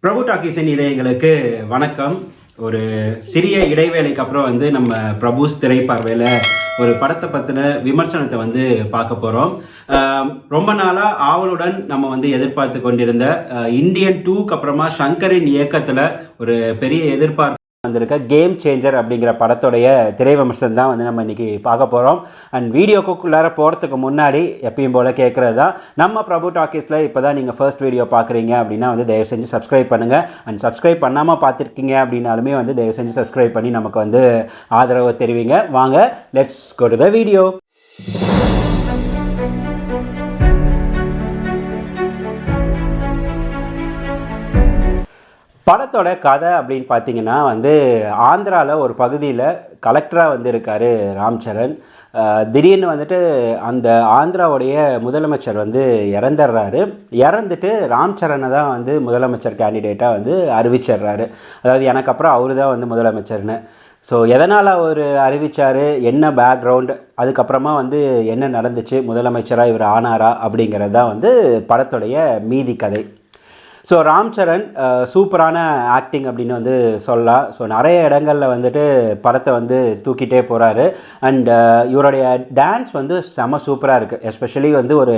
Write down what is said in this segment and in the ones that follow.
பிரபு டாக்கீஸின் இதயங்களுக்கு வணக்கம். ஒரு சிறிய இடைவேளைக்கு அப்புறம் நம்ம பிரபுஸ் திரைப்பார்வையில் ஒரு படத்தை பற்றின விமர்சனத்தை பார்க்க போகிறோம். ரொம்ப நாளாக ஆவலுடன் நம்ம எதிர்பார்த்து கொண்டிருந்த இந்தியன் 2க்கு அப்புறமா ஷங்கரின் இயக்கத்தில் ஒரு பெரிய எதிர்பார்ப்பு வந்திருக்க கேம் சேஞ்சர் அப்படிங்கிற படத்துடைய திரை விமர்சனம் தான் நம்ம இன்றைக்கி பார்க்க போகிறோம். அண்ட் வீடியோக்குள்ளார போகிறதுக்கு முன்னாடி எப்பயும் போல் கேட்குறது தான், நம்ம பிரபு டாக்கீஸில் இப்போ தான் நீங்கள் ஃபர்ஸ்ட் வீடியோ பார்க்குறீங்க அப்படின்னா தயவு செஞ்சு சப்ஸ்கிரைப் பண்ணுங்கள். அண்ட் சப்ஸ்கிரைப் பண்ணாமல் பார்த்துருக்கீங்க அப்படின்னாலுமே தயவு செஞ்சு சப்ஸ்கிரைப் பண்ணி நமக்கு ஆதரவு தெரிவிங்க. வாங்க, let's go to the video. படத்தோட கதை அப்படின்னு பார்த்தீங்கன்னா ஆந்திராவில் ஒரு பகுதியில் கலெக்டராக இருக்கார் ராம் சரண். திடீர்னு அந்த ஆந்திராவுடைய முதலமைச்சர் இறந்துடுறாரு. இறந்துட்டு ராம் சரனை தான் முதலமைச்சர் கேண்டிடேட்டாக அறிவிச்சிடுறாரு. அதாவது எனக்கு அப்புறம் அவரு தான் முதலமைச்சர்னு. ஸோ எதனால் அவர் அறிவித்தார், என்ன பேக்ரவுண்ட், அதுக்கப்புறமா என்ன நடந்துச்சு, முதலமைச்சராக இவர் ஆனாரா அப்படிங்கிறது தான் படத்துடைய மீதி கதை. ஸோ ராம் சரண் சூப்பரான ஆக்டிங் அப்படின்னு சொல்லலாம். ஸோ நிறைய இடங்களில் படத்தை தூக்கிட்டே போகிறாரு. அண்ட் இவருடைய டான்ஸ் செம சூப்பராக இருக்குது. எஸ்பெஷலி ஒரு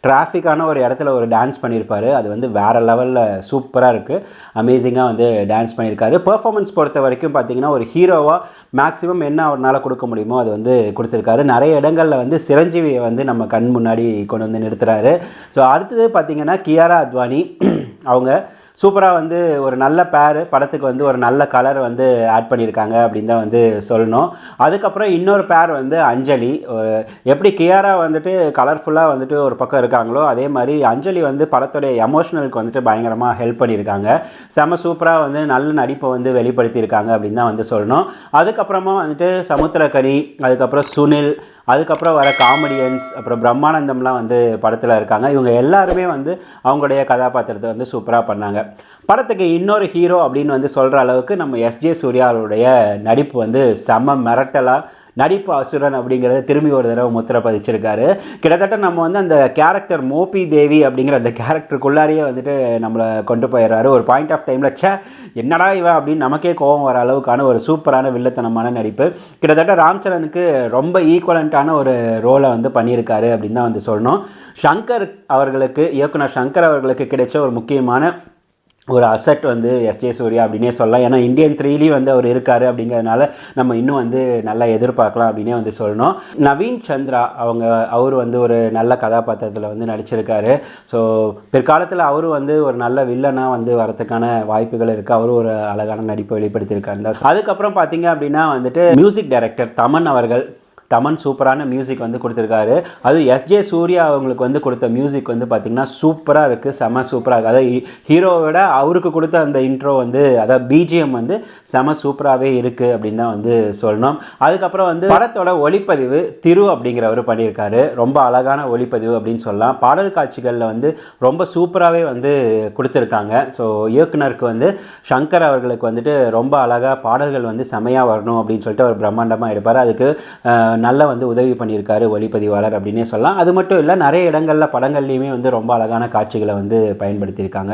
டிராஃபிக்கான ஒரு இடத்துல ஒரு டான்ஸ் பண்ணியிருப்பார். அது வேறு லெவலில் சூப்பராக இருக்குது. அமேசிங்காக டான்ஸ் பண்ணியிருக்காரு. பெர்ஃபார்மன்ஸ் பொறுத்த வரைக்கும் பார்த்திங்கன்னா ஒரு ஹீரோவாக மேக்ஸிமம் என்ன அவரால் கொடுக்க முடியுமோ அது கொடுத்துருக்காரு. நிறைய இடங்களில் சிரஞ்சீவியை நம்ம கண் முன்னாடி கொண்டு நிறுத்துகிறாரு. ஸோ அடுத்தது பார்த்திங்கன்னா கியாரா அத்வானி, அவங்க சூப்பராக ஒரு நல்ல பேர், படத்துக்கு ஒரு நல்ல கலர் ஆட் பண்ணியிருக்காங்க அப்படின்னு தான் சொல்லணும். அதுக்கப்புறம் இன்னொரு பேர் அஞ்சலி. எப்படி கியாரா கலர்ஃபுல்லாக ஒரு பக்கம் இருக்காங்களோ அதே மாதிரி அஞ்சலி படத்துடைய எமோஷனலுக்கு பயங்கரமாக ஹெல்ப் பண்ணியிருக்காங்க. செம சூப்பராக நல்ல நடிப்பை வெளிப்படுத்தியிருக்காங்க அப்படின்னு தான் சொல்லணும். அதுக்கப்புறமா சமுத்திரக்கனி, அதுக்கப்புறம் சுனில், அதுக்கப்புறம் வர காமெடியன்ஸ், அப்புறம் பிரம்மானந்தம்லாம் படத்தில் இருக்காங்க. இவங்க எல்லாருமே அவங்களுடைய கதாபாத்திரத்தை சூப்பராக பண்ணாங்க. படத்துக்கு இன்னொரு ஹீரோ அப்படின்னு சொல்கிற அளவுக்கு நம்ம எஸ்ஜே சூர்யாவுடைய நடிப்பு செம மிரட்டலாக, நடிப்பு அசுரன் அப்படிங்கிறத திரும்பி ஒரு தடவை முத்திரை பதிச்சிருக்காரு. கிட்டத்தட்ட நம்ம அந்த கேரக்டர் மோபி தேவி அப்படிங்கிற அந்த கேரக்டருக்குள்ளாரியே நம்மளை கொண்டு போயிடுறாரு. ஒரு பாயிண்ட் ஆஃப் டைமில் என்னடா இவன் அப்படின்னு நமக்கே கோபம் வர அளவுக்கான ஒரு சூப்பரான வில்லத்தனமான நடிப்பு. கிட்டத்தட்ட ராம் சரணுக்கு ரொம்ப ஈக்குவலண்ட்டான ஒரு ரோலை பண்ணியிருக்காரு அப்படின்னு தான் சொல்லணும். ஷங்கர் அவர்களுக்கு, இயக்குனர் ஷங்கர் அவர்களுக்கு கிடைச்ச ஒரு முக்கியமான ஒரு அசட் எஸ்ஜே சூர்யா அப்படின்னே சொல்லலாம். ஏன்னா இந்தியன் 3லேயும் அவர் இருக்கார் அப்படிங்கிறதுனால நம்ம இன்னும் நல்லா எதிர்பார்க்கலாம் அப்படின்னே சொல்லணும். நவீன் சந்திரா அவர் ஒரு நல்ல கதாபாத்திரத்தில் நடிச்சிருக்காரு. ஸோ பிற்காலத்தில் அவரும் ஒரு நல்ல வில்லனாக வரதுக்கான வாய்ப்புகள் இருக்குது. அவரும் ஒரு அழகான நடிப்பை வெளிப்படுத்தியிருக்காரு தான். அதுக்கப்புறம் பார்த்தீங்க அப்படின்னா மியூசிக் டைரக்டர் தமன் அவர்கள், தமன் சூப்பரான மியூசிக் கொடுத்துருக்காரு. அதுவும் எஸ்ஜே சூர்யா அவங்களுக்கு கொடுத்த மியூசிக் பார்த்திங்கன்னா சூப்பராக இருக்குது, செம சூப்பராக இருக்குது. அதாவது ஹீரோவை விட அவருக்கு கொடுத்த அந்த இன்ட்ரோ அதாவது பிஜிஎம் செம சூப்பராகவே இருக்குது அப்படின்னு தான் சொல்லணும். அதுக்கப்புறம் படத்தோட ஒளிப்பதிவு திரு அப்படிங்கிறவர் பண்ணியிருக்காரு. ரொம்ப அழகான ஒளிப்பதிவு அப்படின்னு சொல்லலாம். பாடல் காட்சிகளில் ரொம்ப சூப்பராகவே கொடுத்துருக்காங்க. ஸோ இயக்குனருக்கு ஷங்கர் அவர்களுக்கு ரொம்ப அழகாக பாடல்கள் செமையாக வரணும் அப்படின்னு சொல்லிட்டு அவர் பிரம்மாண்டமாக எடுப்பார். அதுக்கு நல்ல உதவி பண்ணியிருக்காரு ஒளிப்பதிவாளர் அப்படின்னே சொல்லலாம். அது மட்டும் இல்லை, நிறைய இடங்களில் படங்கள்லையுமே ரொம்ப அழகான காட்சிகளை பயன்படுத்தியிருக்காங்க.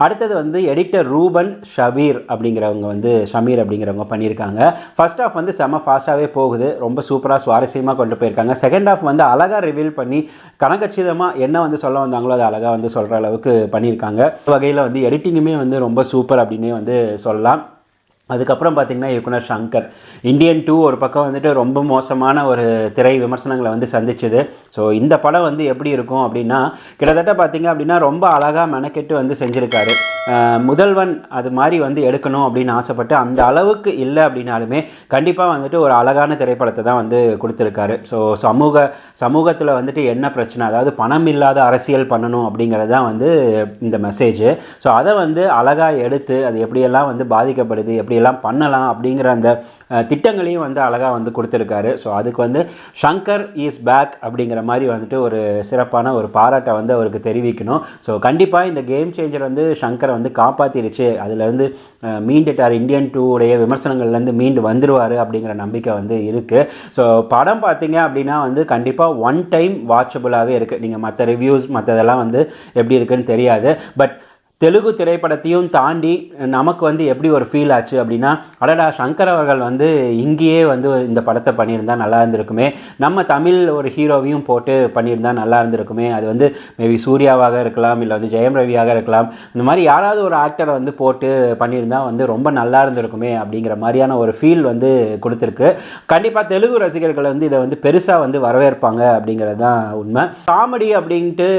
அடுத்தது எடிட்டர் ரூபன் ஷமீர் அப்படிங்கிறவங்க பண்ணியிருக்காங்க. ஃபர்ஸ்ட் ஆஃப் செம்ம ஃபாஸ்ட்டாகவே போகுது, ரொம்ப சூப்பராக சுவாரஸ்யமாக கொண்டு போயிருக்காங்க. செகண்ட் ஆஃப் அழகாக ரிவீல் பண்ணி கணக்கச்சிதமாக என்ன சொல்ல வந்தாங்களோ அதை அழகாக சொல்கிற அளவுக்கு பண்ணியிருக்காங்க. வகையில் எடிட்டிங்குமே ரொம்ப சூப்பர் அப்படின்னே சொல்லலாம். அதுக்கப்புறம் பார்த்திங்கன்னா இயக்குனர் ஷங்கர், இந்தியன் 2 ஒரு பக்கம் ரொம்ப மோசமான ஒரு திரை விமர்சனங்களை சந்திச்சுது. ஸோ இந்த படம் எப்படி இருக்கும் அப்படின்னா, கிட்டத்தட்ட பார்த்திங்க அப்படின்னா ரொம்ப அழகாக மெனக்கெட்டு செஞ்சுருக்காரு. முதல்வன் அது மாதிரி எடுக்கணும் அப்படின்னு ஆசைப்பட்டு அந்த அளவுக்கு இல்லை அப்படின்னாலுமே கண்டிப்பாக ஒரு அழகான திரைப்படத்தை தான் கொடுத்துருக்காரு. ஸோ சமூகத்தில் என்ன பிரச்சனை, அதாவது பணம் இல்லாத அரசியல் பண்ணணும் அப்படிங்கிறது தான் இந்த மெசேஜ். ஸோ அதை அழகாக எடுத்து அது எப்படியெல்லாம் பாதிக்கப்படுது, எப்படியெல்லாம் பண்ணலாம் அப்படிங்கிற அந்த திட்டங்களையும் அழகாக கொடுத்துருக்காரு. ஸோ அதுக்கு ஷங்கர் இஸ் பேக் அப்படிங்கிற மாதிரி ஒரு சிறப்பான ஒரு பாராட்டை அவருக்கு தெரிவிக்கணும். ஸோ கண்டிப்பாக இந்த கேம் சேஞ்சர் ஷங்கரை காப்பாற்றிருச்சு, அதிலேருந்து மீண்டுட்டார், இந்தியன் 2 உடைய விமர்சனங்கள்லேருந்து மீண்டு வந்துடுவார் அப்படிங்கிற நம்பிக்கை இருக்குது. ஸோ படம் பார்த்தீங்க அப்படின்னா கண்டிப்பாக ஒன் டைம் வாட்சபுளாகவே இருக்குது. நீங்கள் மற்ற ரிவ்யூஸ் மற்றதெல்லாம் எப்படி இருக்குன்னு தெரியாது. பட் தெலுங்கு திரைப்படத்தையும் தாண்டி நமக்கு வந்து எப்படி ஒரு ஃபீல் ஆச்சு அப்படின்னா, அடடா சங்கர் அவர்கள் வந்து இங்கேயே வந்து இந்த படத்தை பண்ணியிருந்தா நல்லா இருந்திருக்குமே, நம்ம தமிழ் ஒரு ஹீரோவையும் போட்டு பண்ணியிருந்தா நல்லா இருந்திருக்குமே, அது வந்து மேபி சூர்யாவாக இருக்கலாம், இல்லை வந்து ஜெயம் ரவியாக இருக்கலாம், இந்த மாதிரி யாராவது ஒரு ஆக்டரை வந்து போட்டு பண்ணியிருந்தா வந்து ரொம்ப நல்லா இருந்திருக்குமே அப்படிங்கிற மாதிரியான ஒரு ஃபீல் வந்து கொடுத்துருக்கு. கண்டிப்பாக தெலுங்கு ரசிகர்கள் வந்து இதை வந்து பெருசாக வந்து வரவேற்பாங்க அப்படிங்கிறது தான் உண்மை. காமெடி அப்படின்ட்டு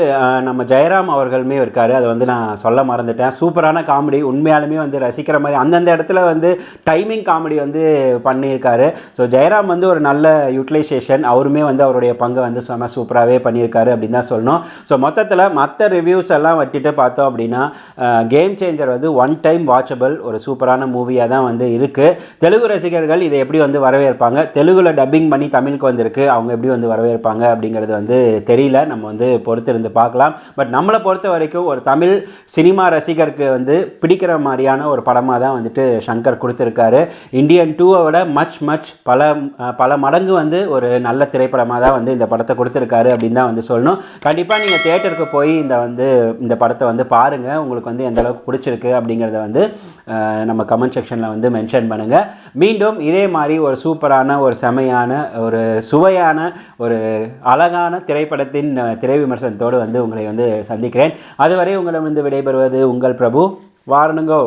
நம்ம ஜெயராம் அவர்களுமே இருக்கார், அதை வந்து நான் சொல்ல மறந்துட்டேன். சூப்பரான காமெடி, உண்மையாலுமே வந்து ரசிக்கிற மாதிரி அந்தந்த இடத்துல வந்து டைமிங் காமெடி வந்து பண்ணியிருக்காரு. ஸோ ஜெயராம் வந்து ஒரு நல்ல யூட்டிலைசேஷன், அவருமே வந்து அவருடைய பங்கை வந்து செம சூப்பராகவே பண்ணியிருக்காரு அப்படின்னு தான் சொல்லணும். ஸோ மொத்தத்தில் மற்ற ரிவ்யூஸ் எல்லாம் வட்டிட்டு பார்த்தோம் அப்படின்னா கேம் சேஞ்சர் வந்து ஒன் டைம் வாட்சபிள் ஒரு சூப்பரான மூவியாக தான் வந்து இருக்குது. தெலுங்கு ரசிகர்கள் இதை எப்படி வந்து வரவேற்பாங்க, தெலுங்குல டப்பிங் பண்ணி தமிழுக்கு வந்திருக்கு, அவங்க எப்படி வந்து வரவேற்பாங்க அப்படிங்கிறது வந்து தெரியல, நம்ம வந்து பொறுத்திருந்து பார்க்கலாம். பட் நம்மளை பொறுத்த வரைக்கும் ஒரு தமிழ் சினிமா ரசிகருக்கு வந்து பிடிக்கிற மாதிரியான ஒரு படமாக தான் வந்துட்டு சங்கர் கொடுத்துருக்காரு. இந்தியன் 2 விட மச் பல மடங்கு வந்து ஒரு நல்ல திரைப்படமாக தான் வந்து இந்த படத்தை கொடுத்துருக்காரு அப்படின்னு தான் வந்து சொல்லணும். கண்டிப்பாக நீங்கள் தியேட்டருக்கு போய் இந்த படத்தை வந்து பாருங்கள், உங்களுக்கு வந்து எந்த அளவுக்கு பிடிச்சிருக்கு அப்படிங்கிறத வந்து நம்ம கமெண்ட் செக்ஷனில் வந்து மென்ஷன் பண்ணுங்கள். மீண்டும் இதே மாதிரி ஒரு சூப்பரான ஒரு செமையான ஒரு சுவையான ஒரு அழகான திரைப்படத்தின் திரை விமர்சனத்தோடு வந்து உங்களை வந்து சந்திக்கிறேன். அதுவரை உங்களிடம் வந்து விடைபெறுவது உங்கள் பிரபு. வாரணுங்கோ.